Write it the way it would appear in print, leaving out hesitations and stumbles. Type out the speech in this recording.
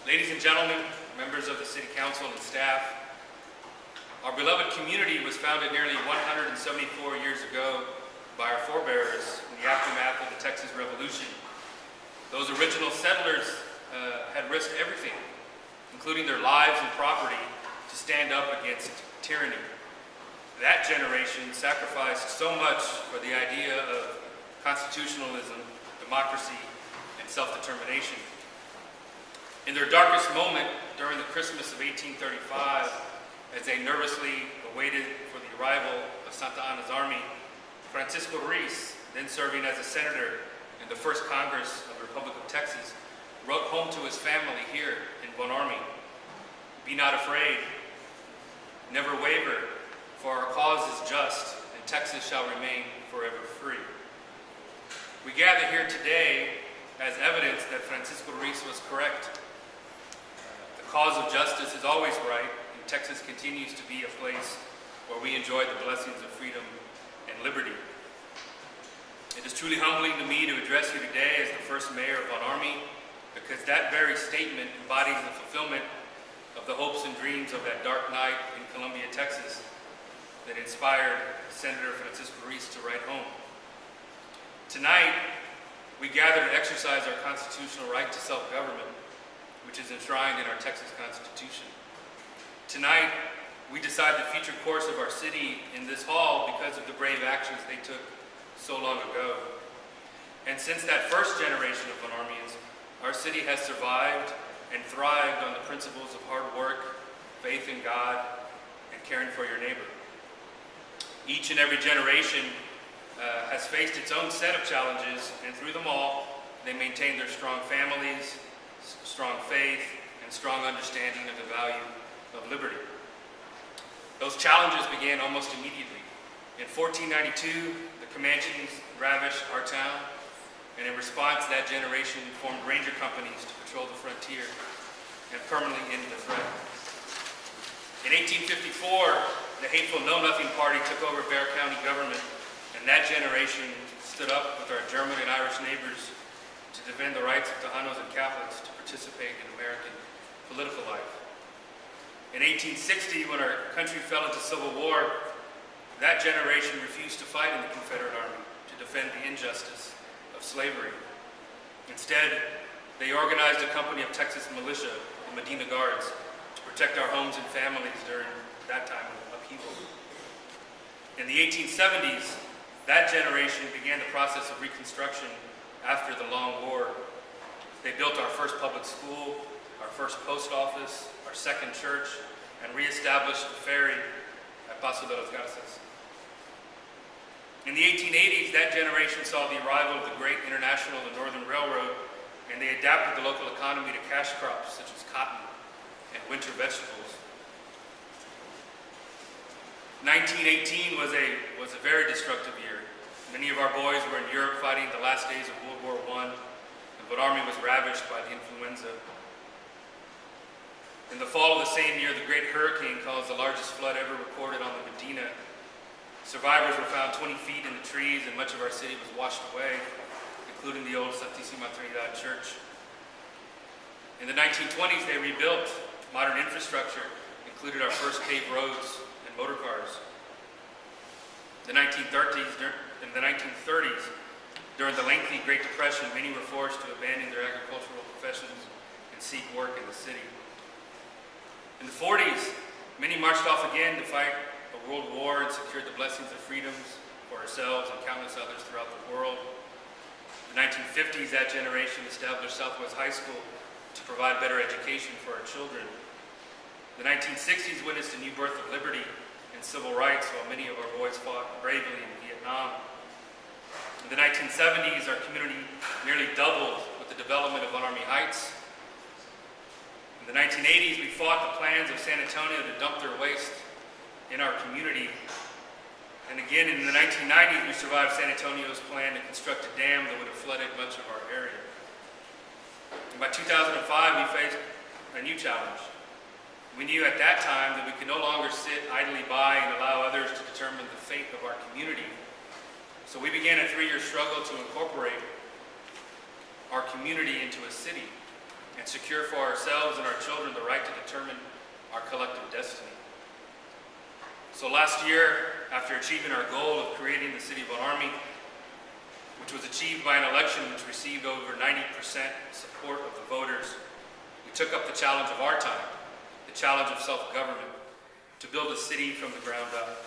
Ladies and gentlemen, members of the City Council and staff, our beloved community was founded nearly 174 years ago by our forebears in the aftermath of the Texas Revolution. Those original settlers had risked everything, including their lives and property, to stand up against tyranny. That generation sacrificed so much for the idea of constitutionalism, democracy, and self-determination. In their darkest moment during the Christmas of 1835, as they nervously awaited for the arrival of Santa Anna's army, Francisco Ruiz, then serving as a senator in the first Congress of the Republic of Texas, wrote home to his family here in Ormy, "Be not afraid, never waver, for our cause is just, and Texas shall remain forever free." We gather here today as evidence that Francisco Ruiz was correct. The cause of justice is always right, and Texas continues to be a place where we enjoy the blessings of freedom and liberty. It is truly humbling to me to address you today as the first mayor of Ormy, because that very statement embodies the fulfillment of the hopes and dreams of that dark night in Columbia, Texas, that inspired Senator Francisco Ruiz to write home. Tonight, we gather to exercise our constitutional right to self-government, which is enshrined in our Texas Constitution. Tonight, we decide the future course of our city in this hall because of the brave actions they took so long ago. And since that first generation of Ormians, our city has survived and thrived on the principles of hard work, faith in God, and caring for your neighbor. Each and every generation has faced its own set of challenges, and through them all, they maintain their strong families, strong faith, and strong understanding of the value of liberty. Those challenges began almost immediately. In 1492, the Comanches ravished our town, and in response, that generation formed ranger companies to patrol the frontier and permanently ended the threat. In 1854, the hateful Know Nothing Party took over Bexar County government, and that generation stood up with our German and Irish neighbors to defend the rights of Tejanos and Catholics to participate in American political life. In 1860, when our country fell into civil war, that generation refused to fight in the Confederate Army to defend the injustice of slavery. Instead, they organized a company of Texas militia, the Medina Guards, to protect our homes and families during that time of upheaval. In the 1870s, that generation began the process of reconstruction after the long war. They built our first public school, our first post office, our second church, and reestablished the ferry at Paso de los Garces. In the 1880s, that generation saw the arrival of the great International and Northern Railroad, and they adapted the local economy to cash crops such as cotton and winter vegetables. 1918 was a very destructive year. Many of our boys were in Europe fighting the last days of World War I, and Ormy was ravaged by the influenza. In the fall of the same year, the Great Hurricane caused the largest flood ever recorded on the Medina. Survivors were found 20 feet in the trees, and much of our city was washed away, including the old Santísima Trinidad Church. In the 1920s, they rebuilt modern infrastructure, included our first paved roads and motor cars. In the 1930s, during the lengthy Great Depression, many were forced to abandon their agricultural professions and seek work in the city. In the 40s, many marched off again to fight a world war and secured the blessings of freedoms for ourselves and countless others throughout the world. In the 1950s, that generation established Southwest High School to provide better education for our children. The 1960s witnessed a new birth of liberty and civil rights, while many of our boys fought bravely in Vietnam. In the 1970s, our community nearly doubled with the development of Ormy Heights. In the 1980s, we fought the plans of San Antonio to dump their waste in our community. And again, in the 1990s, we survived San Antonio's plan to construct a dam that would have flooded much of our area. And by 2005, we faced a new challenge. We knew at that time that we could no longer sit idly by and allow others to determine the fate of our community. So we began a 3-year struggle to incorporate our community into a city. and secure for ourselves and our children the right to determine our collective destiny. So last year, after achieving our goal of creating the city of Ormy, which was achieved by an election which received over 90% support of the voters, we took up the challenge of our time, the challenge of self-government, to build a city from the ground up.